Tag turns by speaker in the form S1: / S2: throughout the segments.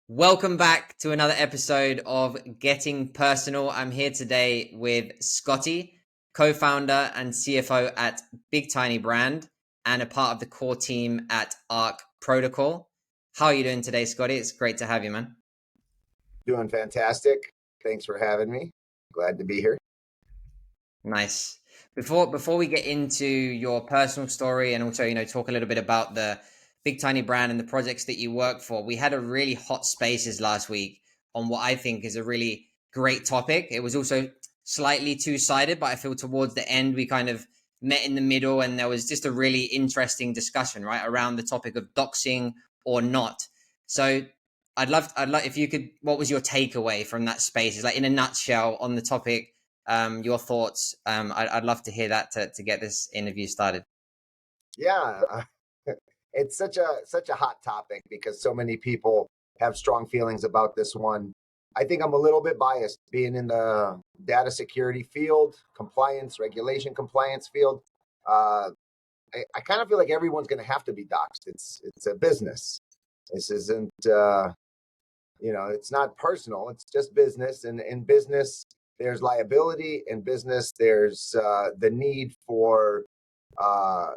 S1: Welcome back to another episode of Getting Personal. I'm here today with Scotty, co-founder and CFO at Big Tiny Brand and a part of the core team at Arc Protocol. How are you doing today, Scotty? It's great to have you, man.
S2: Doing fantastic. Thanks for having me. Glad to be here.
S1: Nice. Before we get into your personal story and also, talk a little bit about the Big Tiny Brand and the projects that you work for, we had a really hot spaces last week on what I think is a really great topic. It was also slightly two-sided, but I feel towards the end we kind of met in the middle and there was just a really interesting discussion, right, around the topic of doxing or not. So I'd love if you could, what was your takeaway from that space? Is like in a nutshell on the topic, your thoughts. I'd love to hear that to get this interview started.
S2: Yeah, it's such a hot topic because so many people have strong feelings about this one. I think I'm a little bit biased being in the data security field, compliance, regulation compliance field. Uh, I kind of feel like everyone's going to have to be doxxed. It's a business. This isn't it's not personal. It's just business, and in business there's liability. In business there's the need for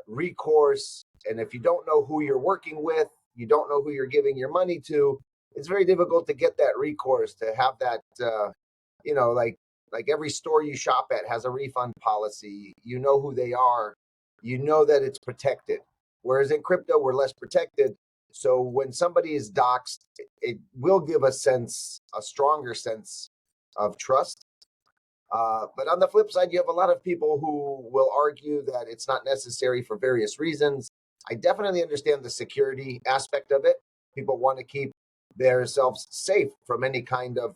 S2: recourse. And if you don't know who you're working with, you don't know who you're giving your money to, it's very difficult to get that recourse, to have that, you know, like, like every store you shop at has a refund policy. You know who they are. You know that it's protected. Whereas in crypto, we're less protected. So when somebody is doxxed, it will give a stronger sense of trust. But on the flip side, you have a lot of people who will argue that it's not necessary for various reasons. I definitely understand the security aspect of it. People want to keep themselves safe from any kind of,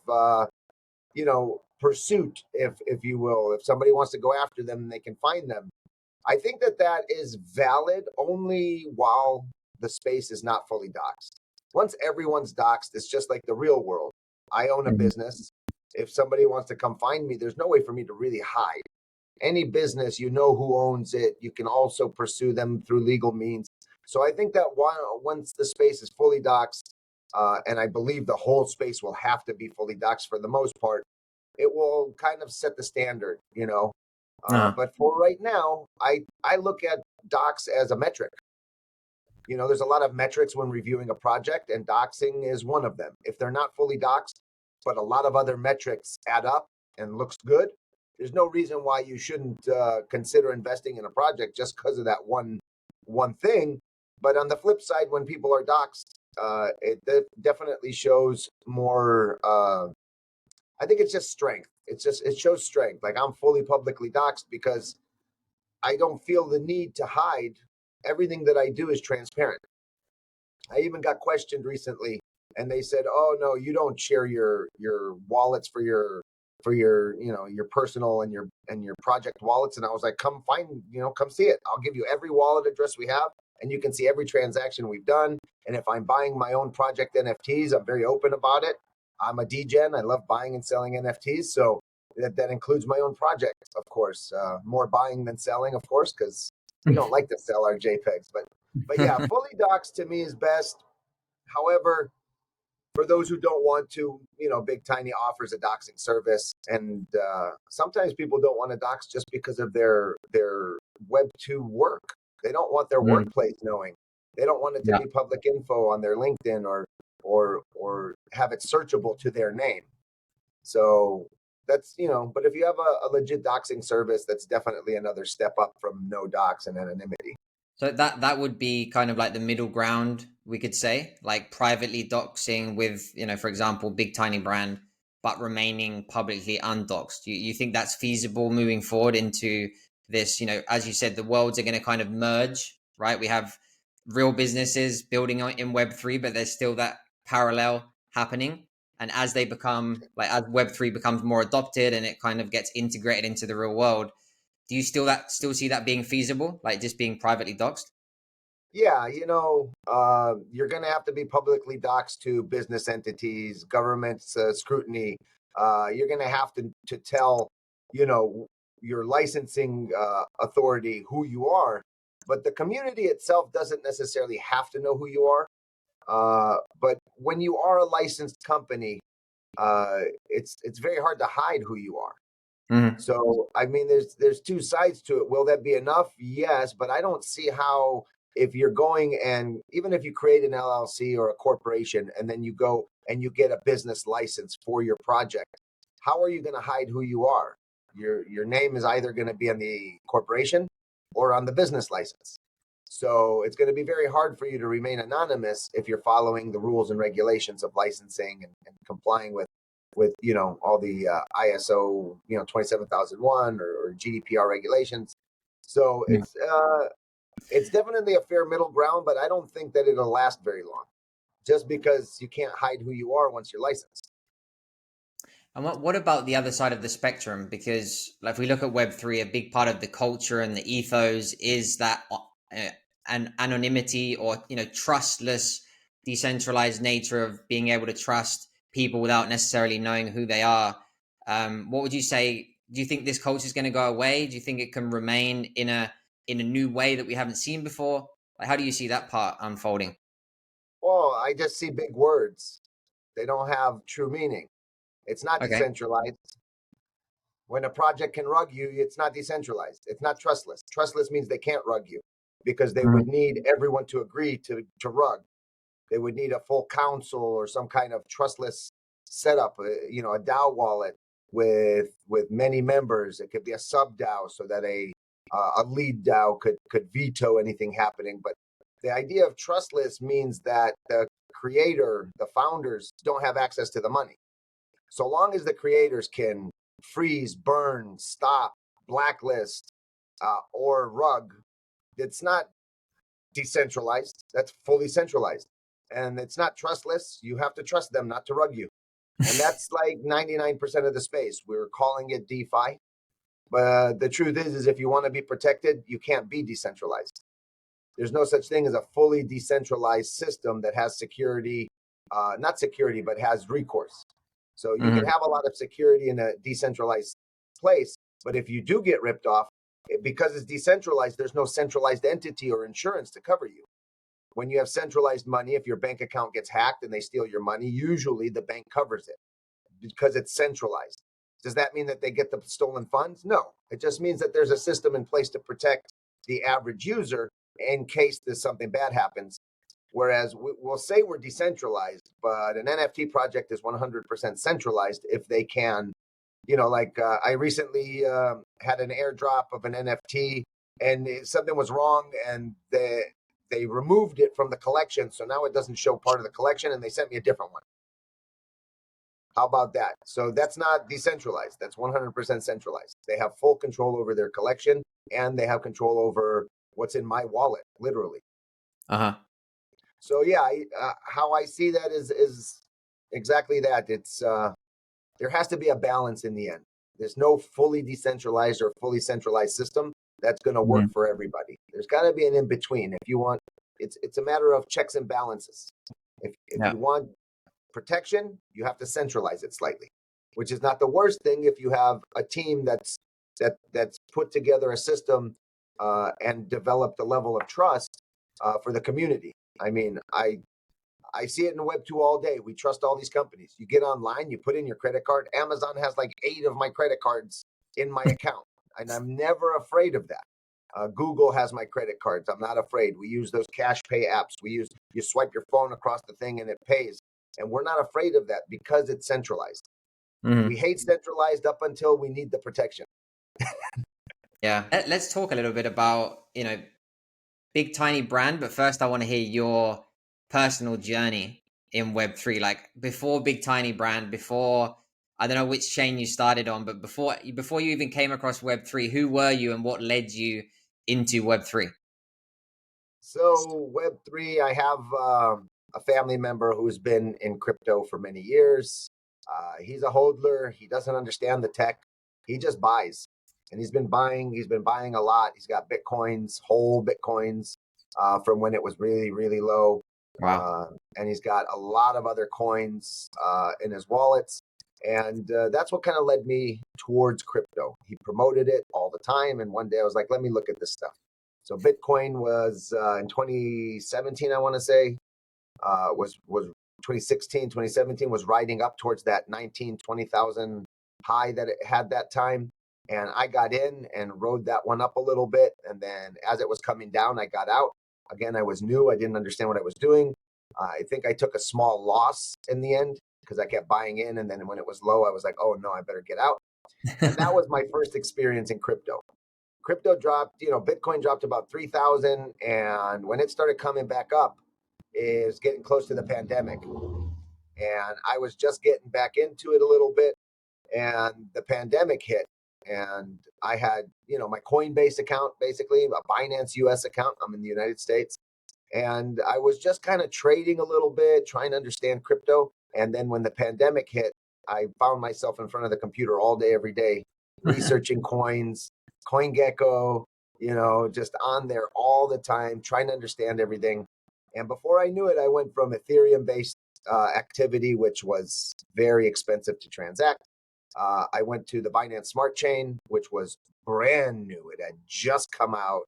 S2: pursuit, if you will. If somebody wants to go after them, they can find them. I think that that is valid only while the space is not fully doxxed. Once everyone's doxxed, it's just like the real world. I own a
S1: Mhm.
S2: business. If somebody wants to come find me, there's no way for me to really hide. Any business, you know who owns it. You can also pursue them through legal means. So I think that once the space is fully doxxed, and I believe the whole space will have to be fully doxxed for the most part, it will kind of set the standard.
S1: Uh-huh.
S2: But for right now, I look at docs as a metric. There's a lot of metrics when reviewing a project, and doxing is one of them. If they're not fully doxed, but a lot of other metrics add up and looks good, there's no reason why you shouldn't consider investing in a project just because of that one thing. But on the flip side, when people are doxed, it definitely shows more. I think it's just strength. It shows strength. Like, I'm fully publicly doxed because I don't feel the need to hide. Everything that I do is transparent. I even got questioned recently, and they said, "Oh no, you don't share your wallets for your your personal and your project wallets." And I was like, "Come find, come see it. I'll give you every wallet address we have, and you can see every transaction we've done. And if I'm buying my own project NFTs, I'm very open about it. I'm a DGen. I love buying and selling NFTs, so that includes my own project, of course. More buying than selling, of course, because we don't like to sell our JPEGs, but yeah, fully doxed to me is best. However, for those who don't want to, Big Tiny offers a doxing service, and sometimes people don't want to dox just because of their Web2 work. They don't want their
S1: Mm,
S2: workplace knowing. They don't want it to
S1: yeah.
S2: be public info on their LinkedIn or have it searchable to their name. So but if you have a legit doxing service, that's definitely another step up from no dox and anonymity.
S1: So that would be kind of like the middle ground, we could say, like privately doxing with, for example, Big Tiny Brand, but remaining publicly undoxed. You think that's feasible moving forward into this, as you said, the worlds are going to kind of merge, right? We have real businesses building in Web3, but there's still that parallel happening. And as they become like as Web3 becomes more adopted and it kind of gets integrated into the real world, do you still see that being feasible, like just being privately doxed?
S2: Yeah, you're going to have to be publicly doxxed to business entities, government scrutiny. You're going to have to tell, you know, your licensing authority who you are, but the community itself doesn't necessarily have to know who you are. But when you are a licensed company, it's very hard to hide who you are.
S1: Mm-hmm.
S2: So I mean, there's two sides to it. Will that be enough? Yes, but I don't see how, if you're going, and even if you create an LLC or a corporation and then you go and you get a business license for your project, how are you going to hide who you are? Your name is either going to be on the corporation or on the business license. So it's going to be very hard for you to remain anonymous if you're following the rules and regulations of licensing and complying with all the ISO 27001 or GDPR regulations. So it's definitely a fair middle ground, but I don't think that it'll last very long, just because you can't hide who you are once you're licensed.
S1: And what about the other side of the spectrum? Because like, if we look at Web3, a big part of the culture and the ethos is that an anonymity, or trustless, decentralized nature of being able to trust people without necessarily knowing who they are. What would you say? Do you think this culture is going to go away? Do you think it can remain in a new way that we haven't seen before? Like, how do you see that part unfolding?
S2: Well, I just see big words. They don't have true meaning. It's not
S1: Okay.
S2: decentralized. When a project can rug you, it's not decentralized. It's not trustless. Trustless means they can't rug you, because they would need everyone to agree to rug. They would need a full council or some kind of trustless setup, a DAO wallet with many members. It could be a sub DAO so that a lead DAO could veto anything happening. But the idea of trustless means that the creator, the founders, don't have access to the money. So long as the creators can freeze, burn, stop, blacklist, or rug, it's not decentralized. That's fully centralized. And it's not trustless. You have to trust them not to rug you. And that's like 99% of the space. We're calling it DeFi. But the truth is if you want to be protected, you can't be decentralized. There's no such thing as a fully decentralized system that has security, not security, but has recourse. So you can
S1: Mm-hmm.
S2: have a lot of security in a decentralized place, but if you do get ripped off, because it's decentralized, there's no centralized entity or insurance to cover you. When you have centralized money, if your bank account gets hacked and they steal your money, usually the bank covers it because it's centralized. Does that mean that they get the stolen funds? No. It just means that there's a system in place to protect the average user in case there's something bad happens. Whereas we'll say we're decentralized, but an NFT project is 100% centralized if they can. I recently had an airdrop of an NFT, and something was wrong, and they removed it from the collection, so now it doesn't show part of the collection, and they sent me a different one. How about that? So that's not decentralized. That's 100% centralized. They have full control over their collection, and they have control over what's in my wallet, literally.
S1: Uh-huh.
S2: So yeah, how I see that is exactly that. It's there has to be a balance in the end. There's no fully decentralized or fully centralized system that's going to work for everybody. There's got to be an in between. If you want, it's a matter of checks and balances. If
S1: Yeah.
S2: you want protection, you have to centralize it slightly, which is not the worst thing if you have a team that's put together a system and developed a level of trust for the community. I mean, I see it in Web2 all day. We trust all these companies. You get online, you put in your credit card. Amazon has like 8 of my credit cards in my account, and I'm never afraid of that. Google has my credit cards. I'm not afraid. We use those cash pay apps. You swipe your phone across the thing and it pays. And we're not afraid of that because it's centralized.
S1: Mm-hmm.
S2: We hate centralized up until we need the protection.
S1: Yeah. Let's talk a little bit about, Big Tiny Brand, but first I want to hear your personal journey in Web3. Like, before Big Tiny Brand, before, I don't know which chain you started on, but before you even came across Web3, who were you and what led you into Web3?
S2: So Web3, I have a family member who's been in crypto for many years. He's a hodler. He doesn't understand the tech. He just buys, and he's been buying. He's been buying a lot. He's got bitcoins, whole bitcoins, from when it was really, really low.
S1: Wow.
S2: And he's got a lot of other coins in his wallets. And that's what kind of led me towards crypto. He promoted it all the time. And one day I was like, let me look at this stuff. So Bitcoin was in 2017, I want to say. was 2016, 2017 was riding up towards that 19, 20,000 high that it had that time. And I got in and rode that one up a little bit. And then as it was coming down, I got out. Again, I was new. I didn't understand what I was doing. I think I took a small loss in the end because I kept buying in. And then when it was low, I was like, oh no, I better get out. And that was my first experience in crypto. Crypto dropped, Bitcoin dropped about 3,000. And when it started coming back up, is getting close to the pandemic. And I was just getting back into it a little bit. And the pandemic hit. And I had, my Coinbase account, basically, a Binance US account. I'm in the United States. And I was just kind of trading a little bit, trying to understand crypto. And then when the pandemic hit, I found myself in front of the computer all day, every day, researching coins, CoinGecko, just on there all the time, trying to understand everything. And before I knew it, I went from Ethereum based activity, which was very expensive to transact. I went to the Binance Smart Chain, which was brand new. It had just come out.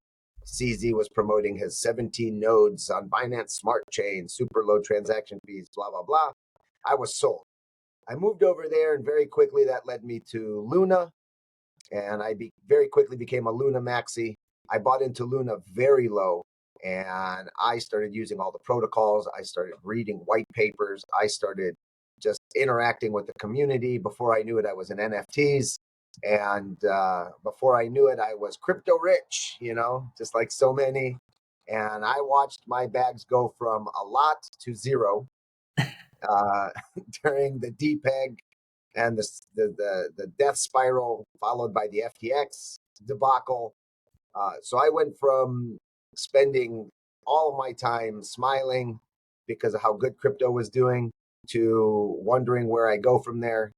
S2: CZ was promoting his 17 nodes on Binance Smart Chain, super low transaction fees, blah, blah, blah. I was sold. I moved over there, and very quickly that led me to Luna. And I very quickly became a Luna maxi. I bought into Luna very low. And I started using all the protocols. I started reading white papers. I started just interacting with the community. Before I knew it, I was in NFTs. And before I knew it, I was crypto rich, just like so many. And I watched my bags go from a lot to zero during the DPEG and the death spiral, followed by the FTX debacle. So I went from spending all of my time smiling because of how good crypto was doing to wondering where I go from there.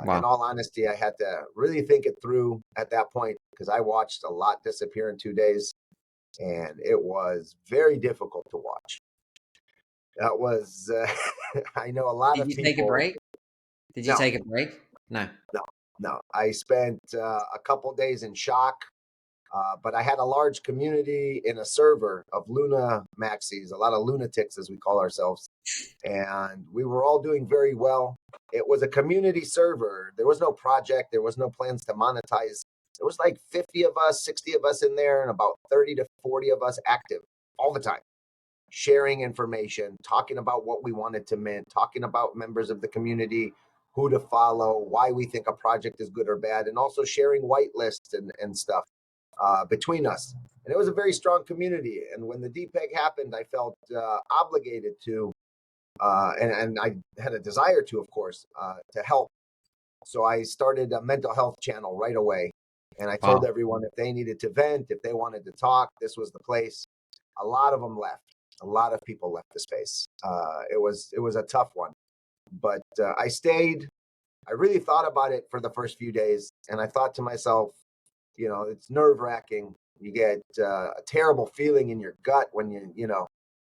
S2: In all honesty, I had to really think it through at that point because I watched a lot disappear in 2 days, and it was very difficult to watch. That was, I know a lot
S1: Did
S2: of
S1: you take a
S2: people.
S1: break? Did you
S2: No,
S1: take a break? No.
S2: no, no. I spent a couple days in shock. But I had a large community in a server of Luna maxis, a lot of lunatics, as we call ourselves. And we were all doing very well. It was a community server. There was no project. There was no plans to monetize. There was like 50 of us, 60 of us in there, and about 30 to 40 of us active all the time, sharing information, talking about what we wanted to mint, talking about members of the community, who to follow, why we think a project is good or bad, and also sharing whitelists and stuff between us. And it was a very strong community. And when the DPEG happened, I felt obligated to, and I had a desire to, of course, to help. So I started a mental health channel right away. And I told everyone if they needed to vent, if they wanted to talk, this was the place. A lot of them left. A lot of people left the space. It was a tough one, but I stayed. I really thought about it for the first few days, and I thought to myself, it's nerve wracking. You get a terrible feeling in your gut when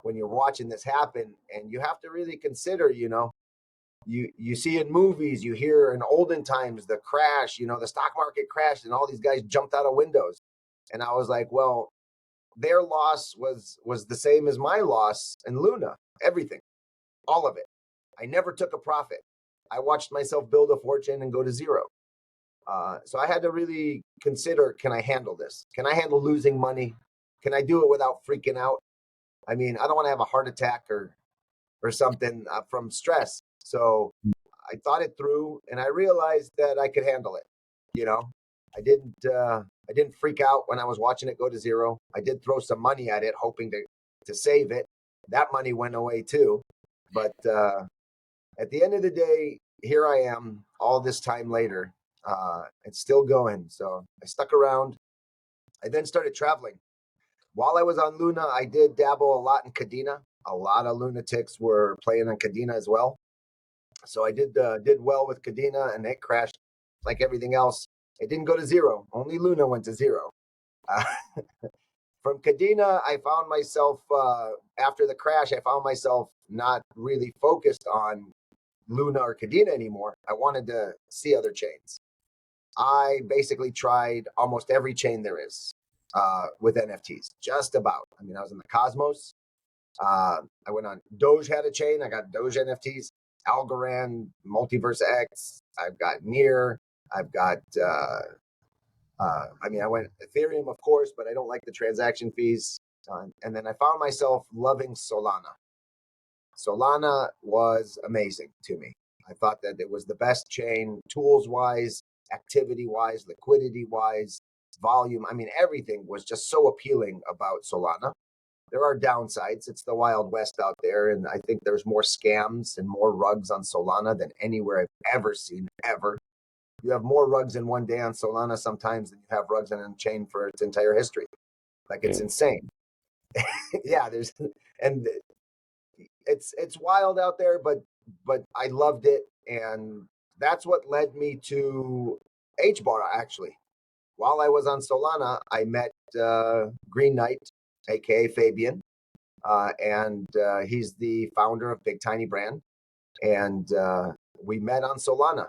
S2: when you're watching this happen, and you have to really consider, you see in movies, you hear in olden times the crash, the stock market crashed, and all these guys jumped out of windows, and I was like, well, their loss was the same as my loss in Luna. Everything, all of it. I never took a profit. I watched myself build a fortune and go to zero. So I had to really consider, can I handle this? Can I handle losing money? Can I do it without freaking out? I mean, I don't want to have a heart attack or something from stress. So I thought it through, and I realized that I could handle it. You know, I didn't freak out when I was watching it go to zero. I did throw some money at it, hoping to save it. That money went away too. But at the end of the day, here I am all this time later. It's still going. So I stuck around. I then started traveling. While I was on Luna, I did dabble a lot in Kadena. A lot of lunatics were playing on Kadena as well. So I did well with Kadena, and it crashed like everything else. It didn't go to zero. Only Luna went to zero. Uh, from Kadena, I found myself, after the crash, I found myself not really focused on Luna or Kadena anymore. I wanted to see other chains. I basically tried almost every chain there is with NFTs, just about. I mean, I was in the Cosmos. I went on Doge had a chain. I got Doge NFTs, Algorand, Multiverse X. I've got Near. I've got. I went Ethereum, of course, but I don't like the transaction fees. And then I found myself loving Solana. Solana was amazing to me. I thought that it was the best chain, tools wise, activity wise, liquidity wise, volume. I mean, everything was just so appealing about Solana. There are downsides. It's the Wild West out there. And I think there's more scams and more rugs on Solana than anywhere I've ever seen, ever. You have more rugs in one day on Solana sometimes than you have rugs on a chain for its entire history. Like, it's insane. Yeah, and it's wild out there, but I loved it, and that's what led me to HBAR. Actually, while I was on Solana, I met Green Knight, aka Fabian, and he's the founder of Big Tiny Brand, and we met on Solana.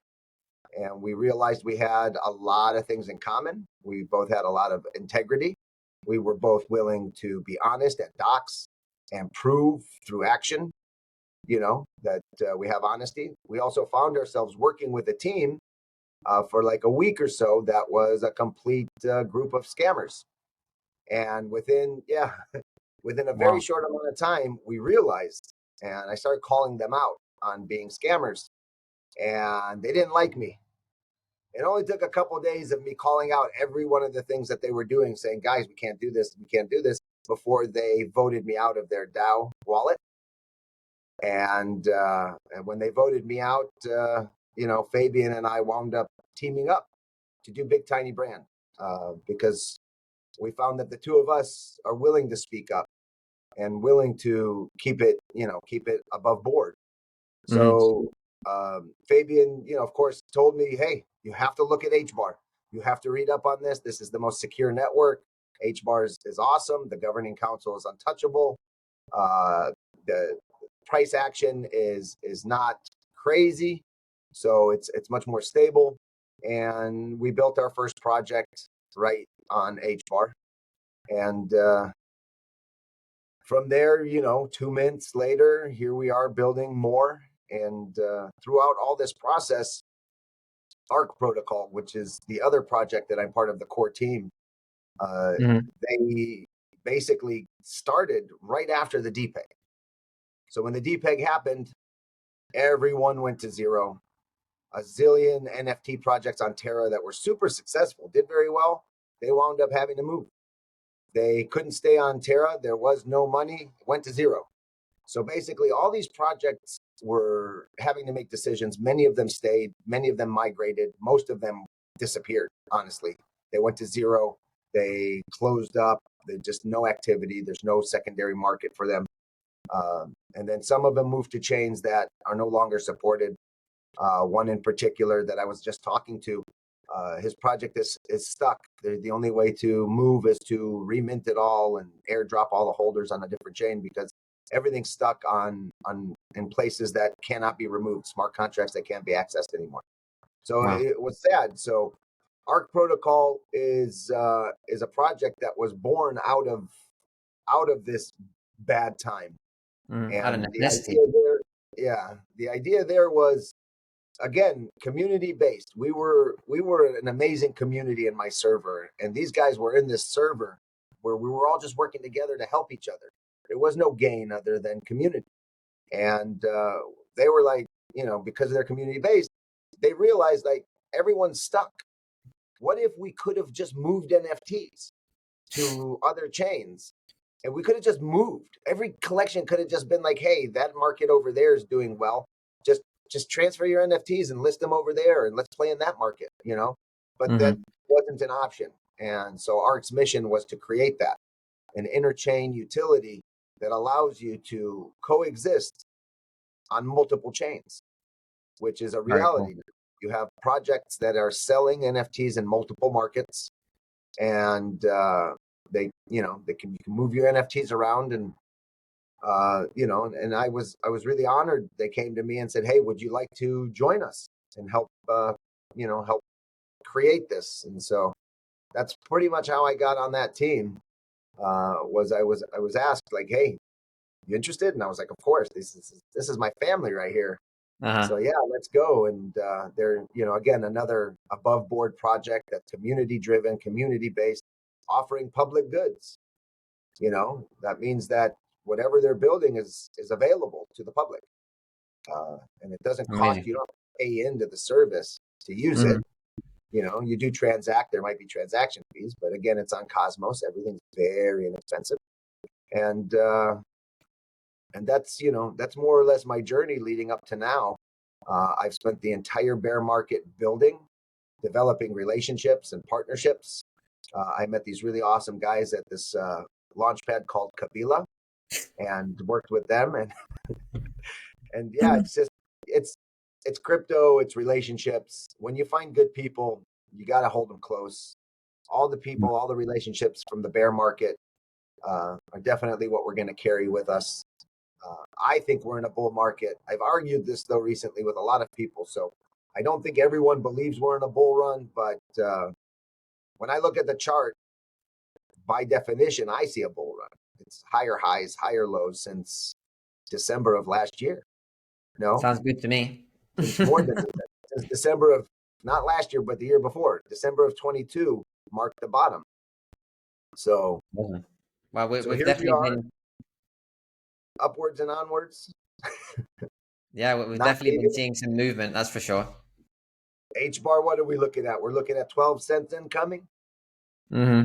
S2: And we realized we had a lot of things in common. We both had a lot of integrity. We were both willing to be honest at Doxx and prove through action, that we have honesty. We also found ourselves working with a team for like a week or so that was a complete group of scammers. And within a very short amount of time, we realized, and I started calling them out on being scammers, and they didn't like me. It only took a couple of days of me calling out every one of the things that they were doing, saying, guys, we can't do this, before they voted me out of their DAO wallet. And when they voted me out, Fabian and I wound up teaming up to do Big Tiny Brand because we found that the two of us are willing to speak up and willing to keep it above board. So Fabian, of course, told me, hey, you have to look at HBAR. You have to read up on this. This is the most secure network. HBAR is awesome. The governing council is untouchable. The price action is not crazy, so it's much more stable. And we built our first project right on HBAR, and from there, 2 months later, here we are building more. And throughout all this process, ARC Protocol, which is the other project that I'm part of the core team, they basically started right after the DPEG. So when the DPEG happened, everyone went to zero. A zillion NFT projects on Terra that were super successful, did very well, they wound up having to move. They couldn't stay on Terra. There was no money, went to zero. So basically, all these projects were having to make decisions. Many of them stayed, many of them migrated, most of them disappeared, honestly. They went to zero, they closed up, there's just no activity, there's no secondary market for them. And then some of them moved to chains that are no longer supported. One in particular that I was just talking to, his project is stuck. The only way to move is to remint it all and airdrop all the holders on a different chain because everything's stuck in places that cannot be removed, smart contracts that can't be accessed anymore. So it was sad. So Arc Protocol is a project that was born out of this bad time.
S1: Out of
S2: And
S1: necessity.
S2: the idea there was, again, community based. We were an amazing community in my server, and these guys were in this server where we were all just working together to help each other. There was no gain other than community. And they were like, because they're community based, they realized like everyone's stuck. What if we could have just moved NFTs to other chains? And we could have just moved. Every collection could have just been like, hey, that market over there is doing well. Just transfer your NFTs and list them over there and let's play in that market, But that wasn't an option. And so Arc's mission was to create that, an interchain utility that allows you to coexist on multiple chains, which is a reality. Cool. You have projects that are selling NFTs in multiple markets, and you can move your NFTs around, and and I was really honored. They came to me and said, "Hey, would you like to join us and help help create this?" And so that's pretty much how I got on that team. I was asked like, "Hey, you interested? And I was like, of course, this is my family right here. So
S1: Uh-huh.
S2: yeah, let's go. And they're, again, another above board project that's community driven, community based, offering public goods. That means that whatever they're building is available to the public, and it doesn't cost
S1: Amazing.
S2: you. Don't pay into the service to use it.
S1: Mhm.
S2: You do transact. There might be transaction fees, but again, it's on Cosmos. Everything's very inexpensive, and that's more or less my journey leading up to now. I've spent the entire bear market building, developing relationships and partnerships. I met these really awesome guys at this launch pad called Kabila and worked with them. And yeah, it's crypto, it's relationships. When you find good people, you got to hold them close. All the people, all the relationships from the bear market are definitely what we're going to carry with us. I think we're in a bull market. I've argued this though recently with a lot of people, so I don't think everyone believes we're in a bull run. But when I look at the chart, by definition, I see a bull run. It's higher highs, higher lows since December of last year. No,
S1: Sounds good to me.
S2: since more than since December of not last year, but the year before, December of 22 marked the bottom. So,
S1: Awesome. Well,
S2: so
S1: we've
S2: here we
S1: definitely
S2: are,
S1: been,
S2: upwards and onwards.
S1: yeah, we've
S2: Not
S1: definitely been
S2: maybe
S1: seeing some movement, that's for sure.
S2: H bar. What are we looking at? We're looking at 12 cents incoming.
S1: Hmm.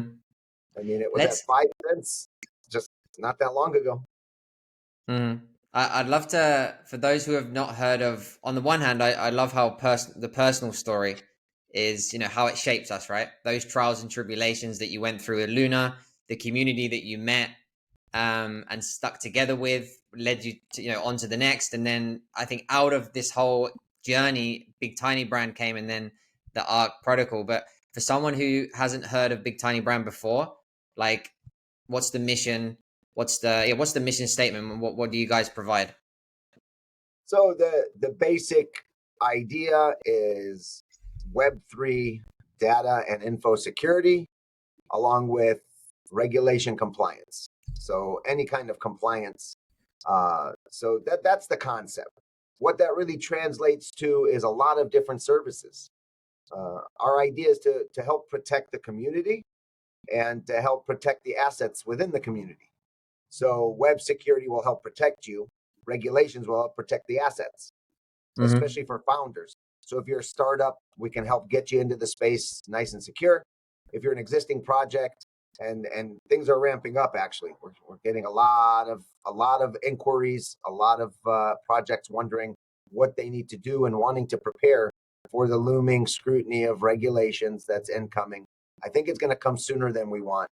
S2: I mean, it was at
S1: Let's
S2: 5 cents just not that long ago.
S1: Mm. I'd love to, for those who have not heard of, on the one hand, I love how the personal story is, how it shapes us, right? Those trials and tribulations that you went through at Luna, the community that you met and stuck together with led you to, on to the next. And then I think out of this whole journey, Big Tiny Brand came and then the Arc Protocol. But for someone who hasn't heard of Big Tiny Brand before, like, what's the mission? What's the mission statement? And what do you guys provide?
S2: So the basic idea is Web3 data and info security, along with regulation compliance. So any kind of compliance. So that's the concept. What that really translates to is a lot of different services. Our idea is to help protect the community and to help protect the assets within the community. So web security will help protect you. Regulations will help protect the assets,
S1: Mm-hmm.
S2: especially for founders. So if you're a startup, we can help get you into the space nice and secure. If you're an existing project and things are ramping up, actually, we're getting a lot of inquiries, a lot of projects wondering what they need to do and wanting to prepare for the looming scrutiny of regulations that's incoming. I think it's going to come sooner than we want.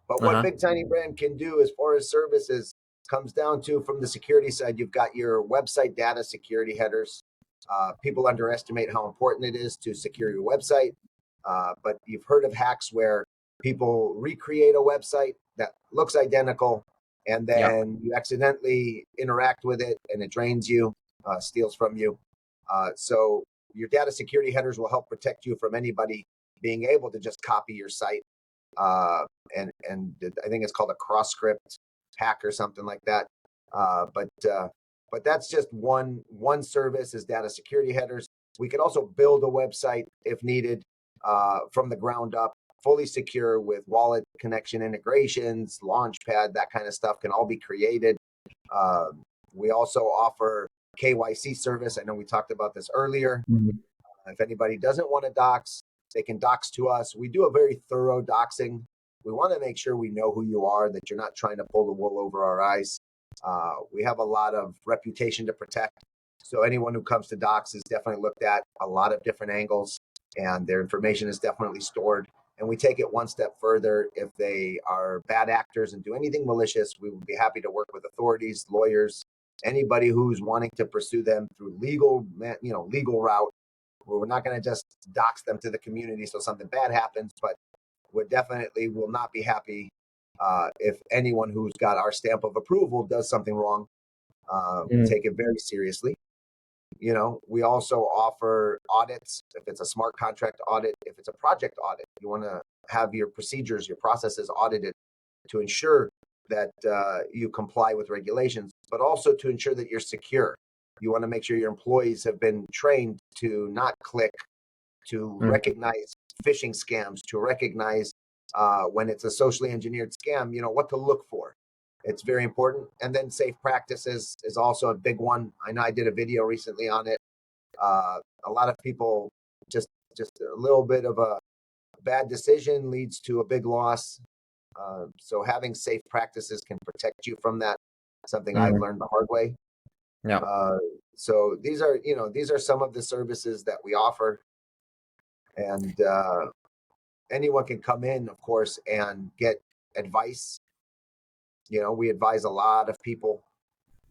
S2: But what
S1: Uh-huh.
S2: Big Tiny Brand can do as far as services comes down to, from the security side, you've got your website data security headers. People underestimate how important it is to secure your website. But you've heard of hacks where people recreate a website that looks identical and
S1: Yeah.
S2: then you accidentally interact with it and it drains you, steals from you. So your data security headers will help protect you from anybody being able to just copy your site, uh, and I think it's called a cross script hack or something like that. But that's just one service is data security headers. We could also build a website if needed, from the ground up, fully secure with wallet connection integrations, Launchpad, that kind of stuff can all be created. Uh, we also offer KYC service. I know we talked about this earlier.
S1: Mhm.
S2: If anybody doesn't want to dox, they can dox to us. We do a very thorough doxing. We want to make sure we know who you are, that you're not trying to pull the wool over our eyes. We have a lot of reputation to protect. So anyone who comes to dox is definitely looked at a lot of different angles, and their information is definitely stored. And we take it one step further. If they are bad actors and do anything malicious, we would be happy to work with authorities, lawyers, anybody who's wanting to pursue them through legal route. We're not going to just dox them to the community so something bad happens, but we definitely will not be happy if anyone who's got our stamp of approval does something wrong. We
S1: Mm.
S2: take it very seriously. We also offer audits. If it's a smart contract audit, if it's a project audit, you want to have your procedures, your processes audited to ensure that you comply with regulations, but also to ensure that you're secure. You want to make sure your employees have been trained to not click, to recognize phishing scams, to recognize when it's a socially engineered scam, what to look for. It's very important. And then safe practices is also a big one. I know I did a video recently on it. A lot of people just a little bit of a bad decision leads to a big loss. So having safe practices can protect you from that. Something I've learned the hard way.
S1: Yeah.
S2: So these are some of the services that we offer, and anyone can come in, of course, and get advice. We advise a lot of people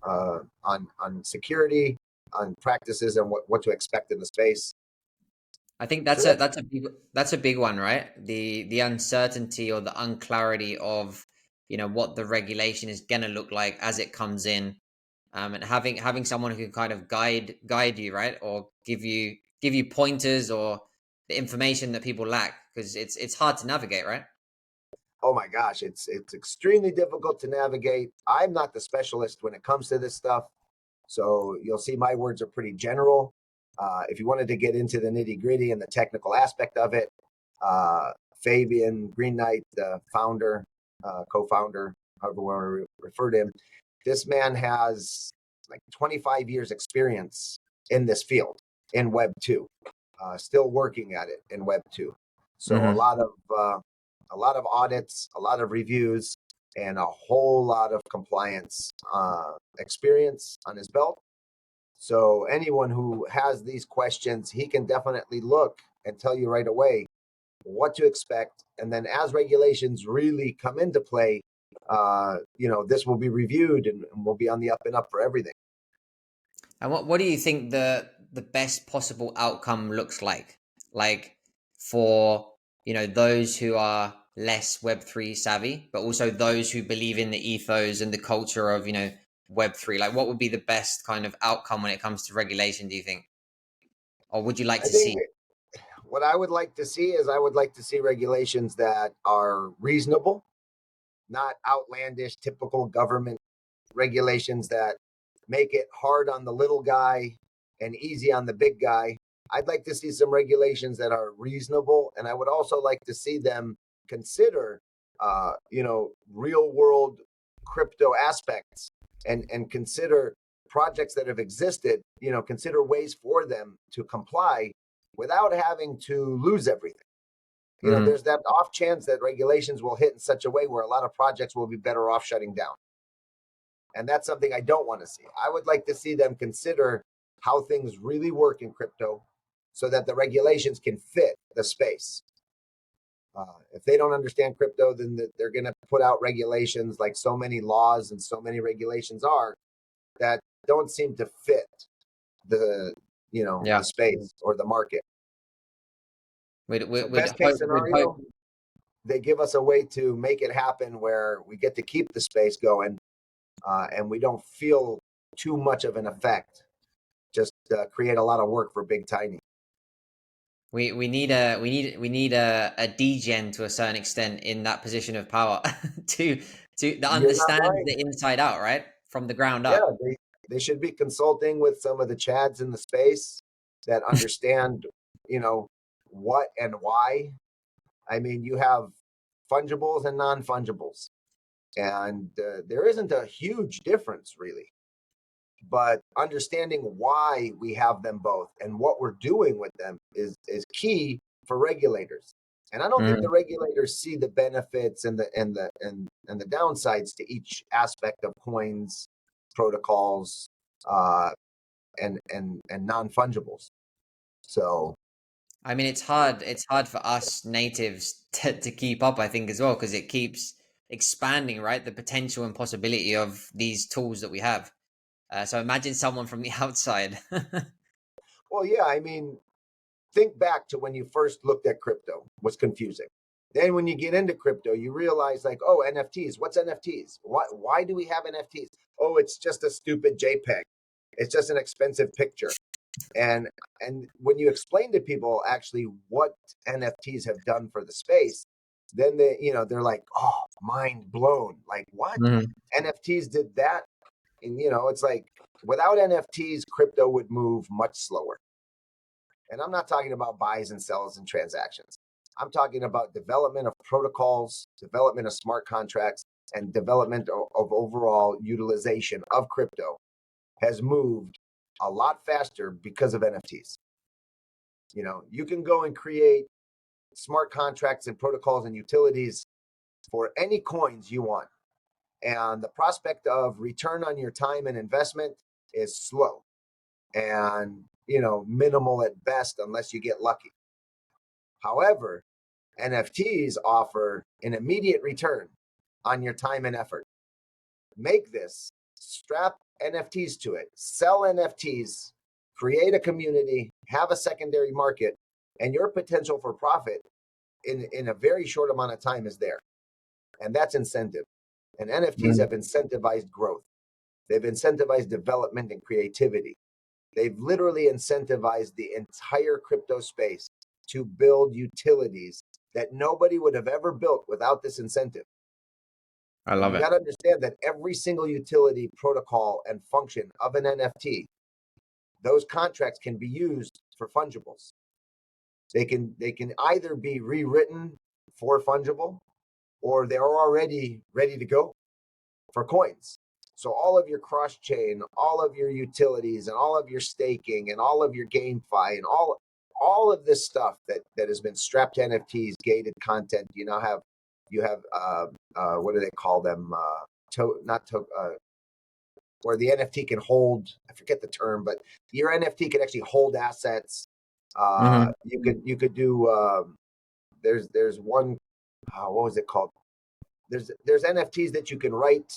S2: on security, on practices, and what to expect in the space.
S1: I think
S2: So
S1: that's a big one, right? The uncertainty or the unclarity of what the regulation is gonna look like as it comes in, and having someone who can kind of guide you, right, or give you pointers or the information that people lack, because it's hard to navigate, right?
S2: oh my gosh, it's extremely difficult to navigate. I'm not the specialist when it comes to this stuff, so you'll see my words are pretty general. If you wanted to get into the nitty gritty and the technical aspect of it, uh, Fabian Green Knight, the founder, co-founder, however we want to refer to him, this man has like 25 years experience in this field in Web 2, still working at it in Web 2. So a lot of audits, a lot of reviews, and a whole lot of compliance experience on his belt. So anyone who has these questions, he can definitely look and tell you right away what to expect. And then as regulations really come into play, this will be reviewed and will be on the up and up for everything.
S1: And what do you think the best possible outcome looks like? Like for, those who are less Web3 savvy, but also those who believe in the ethos and the culture of, Web3. Like what would be the best kind of outcome when it comes to regulation, do you think? Or would you like
S2: I
S1: to
S2: think
S1: see?
S2: what I would like to see is I would like to see regulations that are reasonable, not outlandish, typical government regulations that make it hard on the little guy and easy on the big guy. I'd like to see some regulations that are reasonable, and I would also like to see them consider, real world crypto aspects and consider projects that have existed. Consider ways for them to comply without having to lose everything. There's that off chance that regulations will hit in such a way where a lot of projects will be better off shutting down. And that's something I don't want to see. I would like to see them consider how things really work in crypto so that the regulations can fit the space. If they don't understand crypto, then they're going to put out regulations like so many laws and so many regulations are that don't seem to fit the
S1: Yeah.
S2: the space or the market.
S1: We'd,
S2: So
S1: we'd, we'd
S2: best case
S1: hope, we'd hope.
S2: scenario, they give us a way to make it happen where we get to keep the space going, and we don't feel too much of an effect. Just create a lot of work for Big Tiny.
S1: We need a degen to a certain extent in that position of power to that
S2: You're not
S1: understands
S2: lying.
S1: the inside out, right? From the ground
S2: Yeah,
S1: up.
S2: they should be consulting with some of the Chads in the space that understand, what and why. I mean, you have fungibles and non-fungibles, and there isn't a huge difference really. But understanding why we have them both and what we're doing with them is key for regulators. And I don't think the regulators see the benefits and the downsides to each aspect of coins, protocols, uh, and non-fungibles. So
S1: I mean, it's hard. It's hard for us natives to keep up, I think, as well, because it keeps expanding, right? The potential and possibility of these tools that we have. So imagine someone from the outside.
S2: well, yeah, I mean, think back to when you first looked at crypto, was confusing. Then when you get into crypto, you realize like, oh, NFTs. What's NFTs? Why do we have NFTs? Oh, it's just a stupid JPEG. It's just an expensive picture. And when you explain to people actually what NFTs have done for the space, then they're like, oh, mind blown. Like, what?
S1: Mhm.
S2: NFTs did that? And it's like, without NFTs, crypto would move much slower. And I'm not talking about buys and sells and transactions. I'm talking about development of protocols, development of smart contracts, and development of overall utilization of crypto has moved a lot faster because of NFTs. You can go and create smart contracts and protocols and utilities for any coins you want. And the prospect of return on your time and investment is slow and, minimal at best unless you get lucky. However, NFTs offer an immediate return on your time and effort. Make this, strap NFTs to it, sell NFTs, create a community, have a secondary market, and your potential for profit in a very short amount of time is there. And that's incentive. And NFTs have incentivized growth. They've incentivized development and creativity. They've literally incentivized the entire crypto space to build utilities that nobody would have ever built without this incentive.
S1: I
S2: And
S1: love
S2: you
S1: it.
S2: got to understand that every single utility, protocol, and function of an NFT, those contracts can be used for fungibles. They can either be rewritten for fungible, or they're already ready to go for coins. So all of your cross chain, all of your utilities, and all of your staking, and all of your GameFi, and all of this stuff that has been strapped to NFTs, gated content. You have what do they call them? Where the NFT can hold. I forget the term, but your NFT can actually hold assets.
S1: Mhm.
S2: You could do. There's one. What was it called? There's NFTs that you can write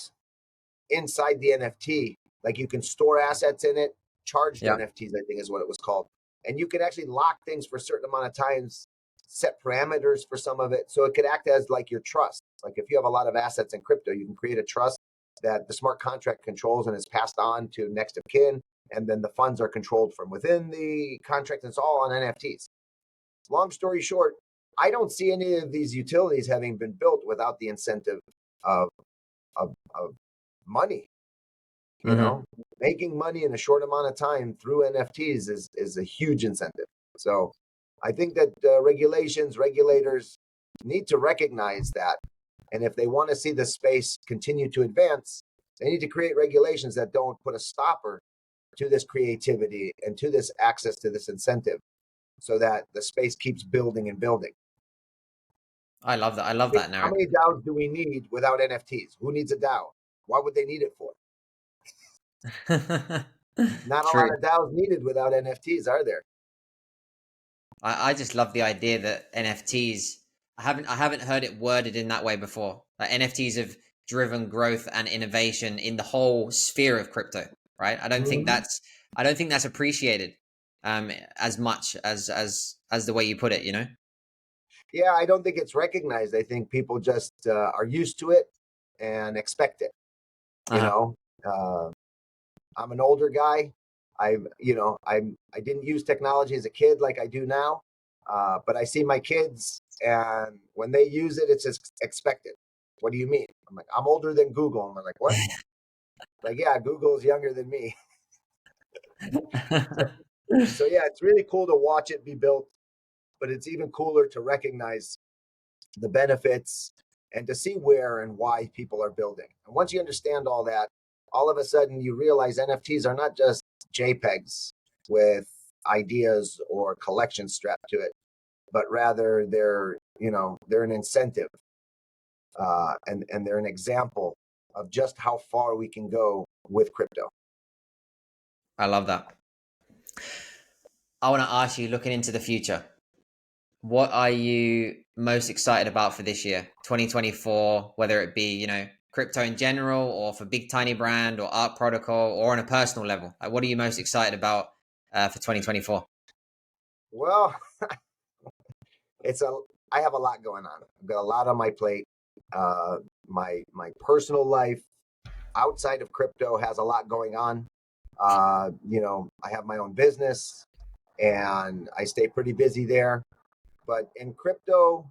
S2: inside the NFT. Like, you can store assets in it. Charged
S1: Yeah.
S2: NFTs, I think, is what it was called. And you can actually lock things for a certain amount of times, set parameters for some of it. So it could act as like your trust. Like, if you have a lot of assets in crypto, you can create a trust that the smart contract controls and is passed on to next of kin. And then the funds are controlled from within the contract. And it's all on NFTs. Long story short, I don't see any of these utilities having been built without the incentive of, of money.
S1: Mhm.
S2: Making money in a short amount of time through NFTs is a huge incentive. So I think that regulators need to recognize that. And if they want to see the space continue to advance, they need to create regulations that don't put a stopper to this creativity and to this access to this incentive, so that the space keeps building and building.
S1: I love that. I love that
S2: How many
S1: narrative.
S2: DAOs do we need without NFTs? Who needs a DAO? What would they need it for? Not a lot
S1: True.
S2: of DAOs needed without NFTs, are there?
S1: I just love the idea that NFTs. I haven't heard it worded in that way before. Like, NFTs have driven growth and innovation in the whole sphere of crypto. Right.
S2: Mhm.
S1: I don't think that's appreciated as much as the way you put it.
S2: Yeah, I don't think it's recognized. I think people just are used to it and expect it.
S1: Uh
S2: You
S1: huh.
S2: know, uh, I'm an older guy. I didn't use technology as a kid like I do now, but I see my kids, and when they use it, it's just expected. What do you mean? I'm like, I'm older than Google. And they're like, what? Like, yeah, Google is younger than me. So, so yeah, it's really cool to watch it be built, but it's even cooler to recognize the benefits and to see where and why people are building. And once you understand all that, all of a sudden you realize NFTs are not just JPEGs with ideas or collections strapped to it, but rather they're an incentive, and they're an example of just how far we can go with crypto.
S1: I love that. I want to ask you, looking into the future, what are you most excited about for this year, 2024? Whether it be crypto in general, or for Big Tiny Brand, or Art Protocol, or on a personal level. Like, what are you most excited about for 2024?
S2: Well, it's a I have a lot going on. I've got a lot on my plate. Uh, my personal life outside of crypto has a lot going on. I have my own business and I stay pretty busy there. But in crypto,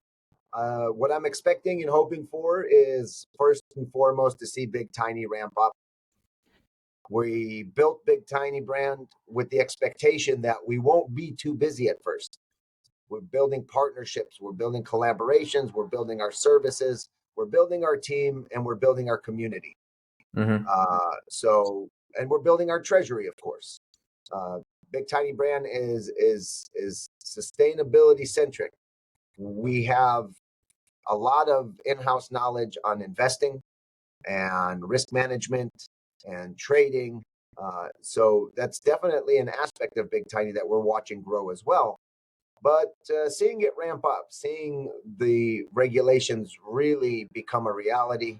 S2: What I'm expecting and hoping for is first and foremost to see Big Tiny ramp up. We built Big Tiny brand with the expectation that we won't be too busy at first. We're building partnerships, we're building collaborations, we're building our services, we're building our team, and we're building our community.
S1: Mm-hmm.
S2: And we're building our treasury, of course. Big Tiny brand is sustainability centric. We have a lot of in-house knowledge on investing and risk management and trading. So that's definitely an aspect of Big Tiny that we're watching grow as well. But seeing it ramp up, seeing the regulations really become a reality,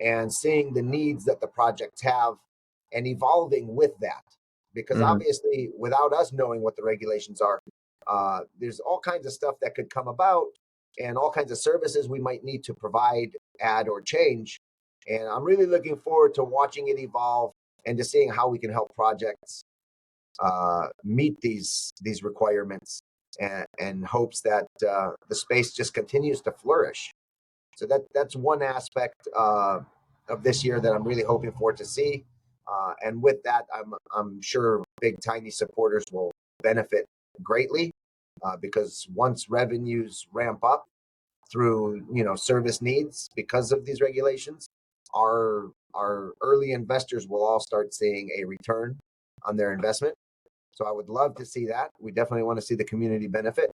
S2: and seeing the needs that the projects have and evolving with that. Because
S1: Mm-hmm.
S2: obviously, without us knowing what the regulations are, there's all kinds of stuff that could come about and all kinds of services we might need to provide, add, or change. And I'm really looking forward to watching it evolve and to seeing how we can help projects meet these requirements, and hopes that the space just continues to flourish. So that's one aspect of this year that I'm really hoping for to see. And with that, I'm sure Big Tiny supporters will benefit greatly, because once revenues ramp up through service needs because of these regulations, our early investors will all start seeing a return on their investment. So I would love to see that. We definitely want to see the community benefit.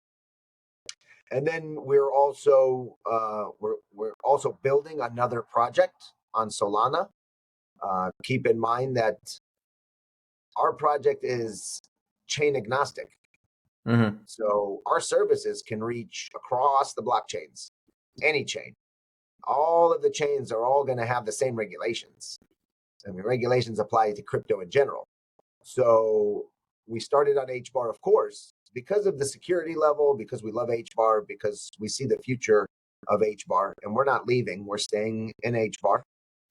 S2: And then we're also building another project on Solana. Keep in mind that our project is chain agnostic.
S1: Mm-hmm.
S2: So our services can reach across the blockchains, any chain. All of the chains are all going to have the same regulations. I mean, regulations apply to crypto in general. So we started on HBAR, of course, because of the security level, because we love HBAR, because we see the future of HBAR, and we're not leaving, we're staying in HBAR.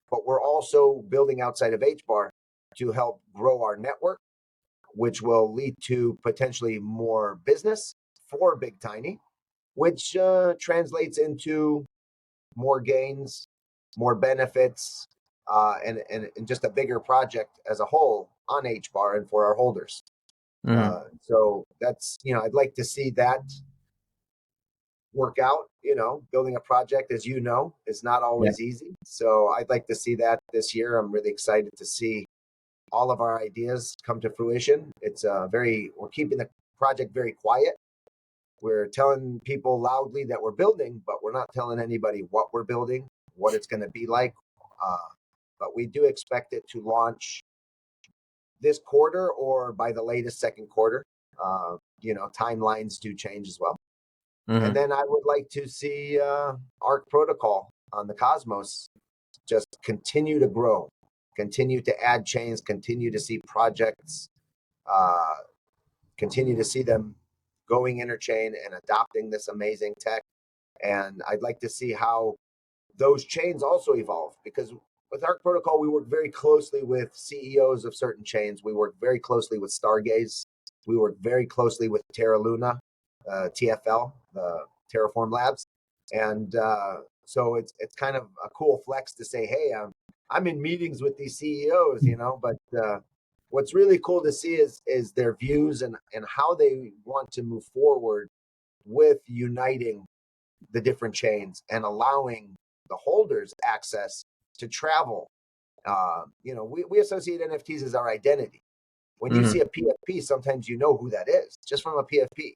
S2: But we're also building outside of HBAR to help grow our network, which will lead to potentially more business for Big Tiny, which translates into more gains, more benefits, and just a bigger project as a whole on HBAR and for our holders.
S1: Mm-hmm.
S2: So that's, I'd like to see that work out. Building a project, as you know, is not
S1: Yeah.
S2: always easy. So I'd like to see that this year. I'm really excited to see all of our ideas come to fruition. We're keeping the project very quiet. We're telling people loudly that we're building, but we're not telling anybody what we're building, what it's going to be like. But we do expect it to launch this quarter or by the latest second quarter. Timelines do change as well.
S1: Mm-hmm.
S2: And then I would like to see Arc Protocol on the Cosmos just continue to grow, continue to add chains, continue to see projects, continue to see them going interchain and adopting this amazing tech. And I'd like to see how those chains also evolve, because with Arc Protocol, we work very closely with CEOs of certain chains. We work very closely with Stargaze. We work very closely with Terra Luna, TFL, the Terraform Labs. And so it's kind of a cool flex to say, hey, I'm in meetings with these CEOs, but what's really cool to see is their views and how they want to move forward with uniting the different chains and allowing the holders access to travel. We associate NFTs as our identity. When you
S1: Mm-hmm.
S2: see a PFP, sometimes you know who that is just from a PFP.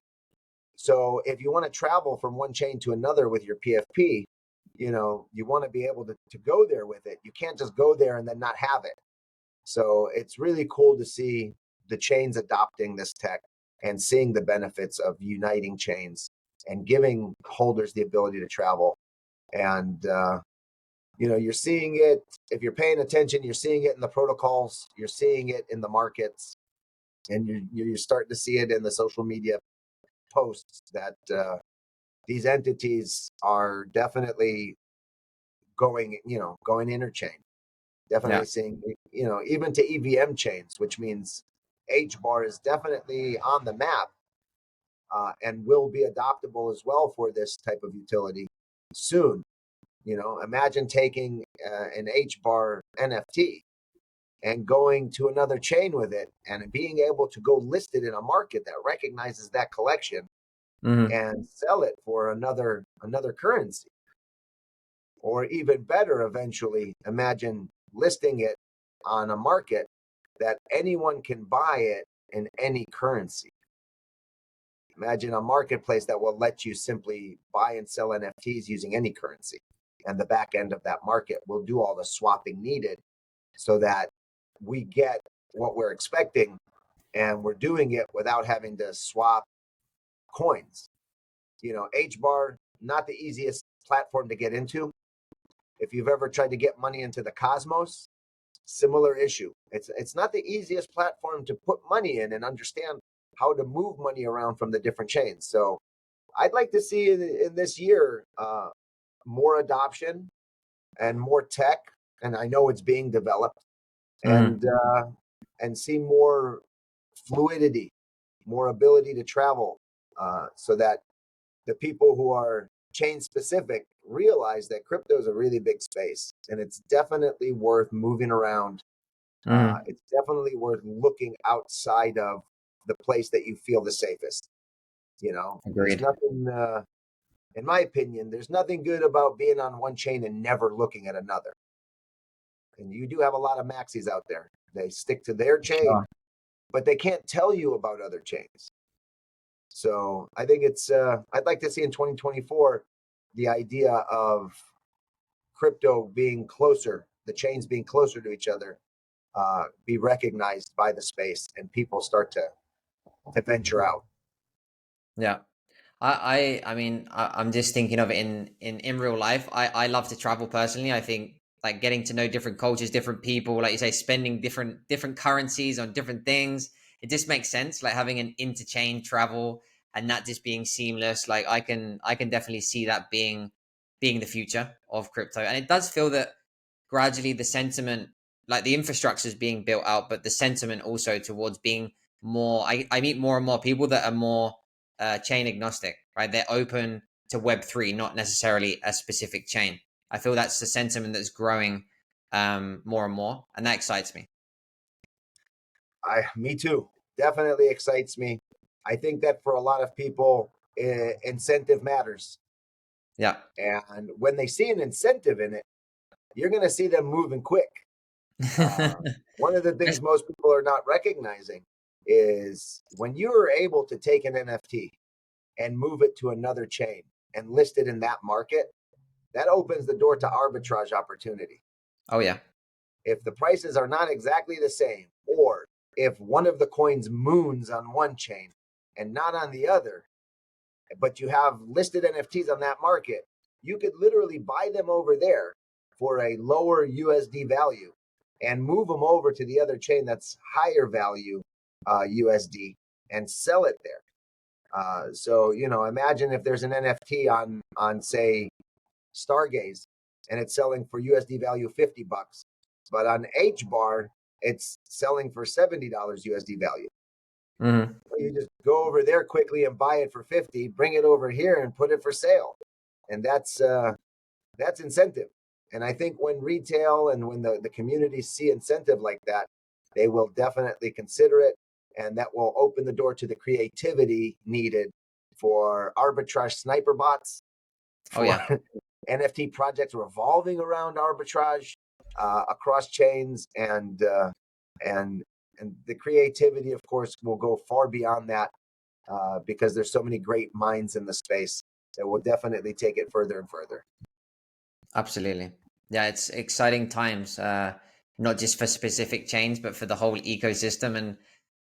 S2: So if you want to travel from one chain to another with your PFP, you want to be able to go there with it. You can't just go there and then not have it. So it's really cool to see the chains adopting this tech and seeing the benefits of uniting chains and giving holders the ability to travel. And, you're seeing it, if you're paying attention, you're seeing it in the protocols, you're seeing it in the markets, and you're starting to see it in the social media posts that these entities are definitely going interchain. Definitely
S1: Yeah.
S2: seeing, even to EVM chains, which means HBAR is definitely on the map, and will be adoptable as well for this type of utility. soon. Imagine taking an HBAR NFT and going to another chain with it and being able to go list it in a market that recognizes that collection
S1: Mm-hmm.
S2: and sell it for another currency. Or even better, eventually, imagine listing it on a market that anyone can buy it in any currency. Imagine a marketplace that will let you simply buy and sell NFTs using any currency. And the back end of that market will do all the swapping needed so that we get what we're expecting, and we're doing it without having to swap coins. HBAR, not the easiest platform to get into. If you've ever tried to get money into the Cosmos, similar issue. It's not the easiest platform to put money in and understand how to move money around from the different chains. So I'd like to see in this year more adoption and more tech, and I know it's being developed,
S1: Mm-hmm.
S2: and see more fluidity, more ability to travel, so that the people who are chain specific realize that crypto is a really big space and it's definitely worth moving around.
S1: Mm-hmm.
S2: It's definitely worth looking outside of the place that you feel the safest. There's
S1: Agreed.
S2: nothing, in my opinion, there's nothing good about being on one chain and never looking at another. And you do have a lot of maxis out there. They stick to their chain,
S1: Sure.
S2: but they can't tell you about other chains. So I think I'd like to see in 2024 the idea of crypto being closer, the chains being closer to each other, be recognized by the space, and people start to venture out.
S1: Yeah. I mean, I'm just thinking of it in real life. I love to travel personally. I think like getting to know different cultures, different people, like you say, spending different currencies on different things. It just makes sense. Like having an interchain travel and that just being seamless. Like I can definitely see that being the future of crypto. And it does feel that gradually the sentiment, like the infrastructure is being built out, but the sentiment also towards being more. I meet more and more people that are more chain agnostic, right? They're open to Web3, not necessarily a specific chain. I feel that's the sentiment that's growing more and more, and that excites me.
S2: Me too. Definitely excites me. I think that for a lot of people, incentive matters,
S1: Yeah.
S2: and when they see an incentive in it, you're going to see them moving quick. Uh, One of the things most people are not recognizing is when you are able to take an NFT and move it to another chain and list it in that market, that opens the door to arbitrage opportunity.
S1: Oh yeah.
S2: If the prices are not exactly the same, or if one of the coins moons on one chain and not on the other, but you have listed NFTs on that market, you could literally buy them over there for a lower USD value and move them over to the other chain that's higher value USD and sell it there. So imagine if there's an NFT on say Stargaze and it's selling for USD value $50, but on HBAR it's selling for $70 USD value.
S1: Hmm.
S2: You just go over there quickly and buy it for 50, bring it over here and put it for sale, and that's incentive. And I think when retail and when the community see incentive like that, they will definitely consider it, and that will open the door to the creativity needed for arbitrage sniper bots,
S1: Oh
S2: for
S1: yeah.
S2: NFT projects revolving around arbitrage across chains, and and the creativity, of course, will go far beyond that, because there's so many great minds in the space that will definitely take it further and further.
S1: Absolutely. Yeah, it's exciting times, not just for specific chains, but for the whole ecosystem. And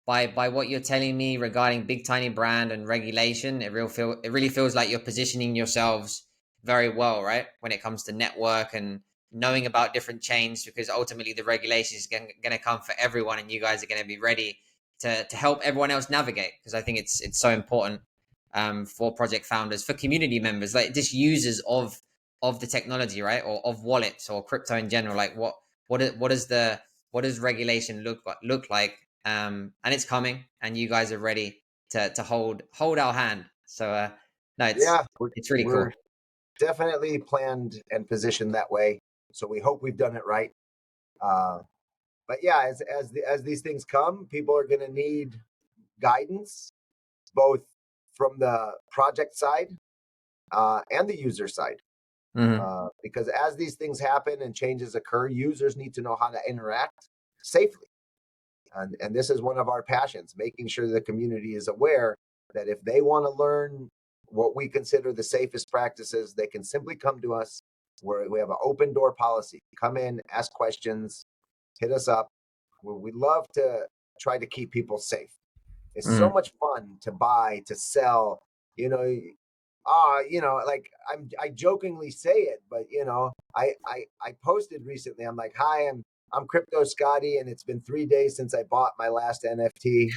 S1: by what you're telling me regarding Big Tiny Brand and regulation, it really feels like you're positioning yourselves very well, right? When it comes to network and knowing about different chains, because ultimately the regulation is going to come for everyone, and you guys are going to be ready to help everyone else navigate. Because I think it's so important for project founders, for community members, like just users of the technology, right, or of wallets or crypto in general. Like what does regulation look like? And it's coming, and you guys are ready to hold our hand. So no,
S2: Yeah,
S1: it's really
S2: we're
S1: cool.
S2: definitely planned and positioned that way. So we hope we've done it right. But yeah, as these things come, people are going to need guidance, both from the project side and the user side. Because as these things happen and changes occur, users need to know how to interact safely. And this is one of our passions, making sure the community is aware that if they want to learn what we consider the safest practices, they can simply come to us, where we have an open door policy. Come in, ask questions, hit us up. We love to try to keep people safe. It's so much fun to buy, to sell, you know. Like I jokingly say it, but I posted recently. I'm like, hi, I'm Crypto Scotty, and it's been 3 days since I bought my last NFT.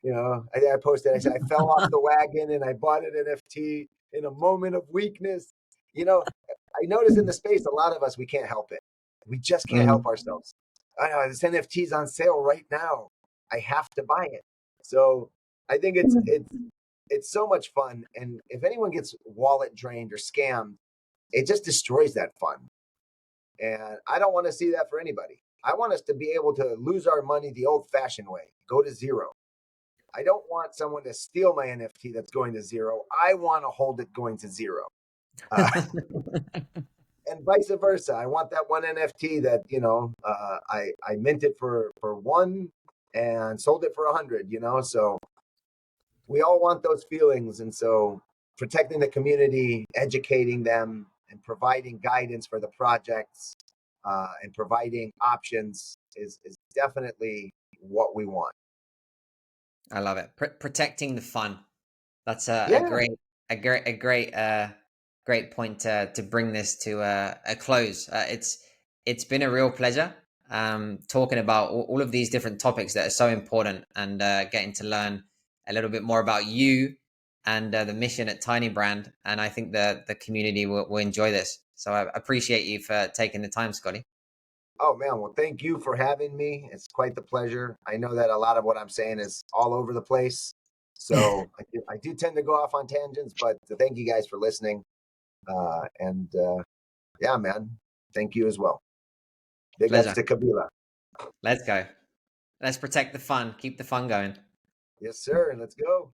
S2: I posted, I said, I fell off the wagon and I bought an NFT in a moment of weakness. I notice in the space, a lot of us, we can't help it. We just can't help ourselves. I know this NFT's on sale right now. I have to buy it. So I think it's so much fun. And if anyone gets wallet drained or scammed, it just destroys that fun. And I don't want to see that for anybody. I want us to be able to lose our money the old fashioned way, go to zero. I don't want someone to steal my NFT that's going to zero. I want to hold it going to zero. And vice versa. I want that one NFT that, I minted for one and sold it for 100, so we all want those feelings. And so protecting the community, educating them, and providing guidance for the projects, and providing options is definitely what we want.
S1: I love it. Protecting the fun. That's
S2: Yeah.
S1: great point to bring this to a close. It's been a real pleasure talking about all of these different topics that are so important, and getting to learn a little bit more about you and the mission at Tiny Brand. And I think the community will enjoy this. So I appreciate you for taking the time, Scotty.
S2: Oh man, well, thank you for having me. It's quite the pleasure. I know that a lot of what I'm saying is all over the place, so I do tend to go off on tangents. But thank you guys for listening. And yeah, man, thank you as well. Big ups
S1: Pleasure.
S2: to Kabila.
S1: Let's go. Let's protect the fun. Keep the fun going.
S2: Yes, sir. Let's go.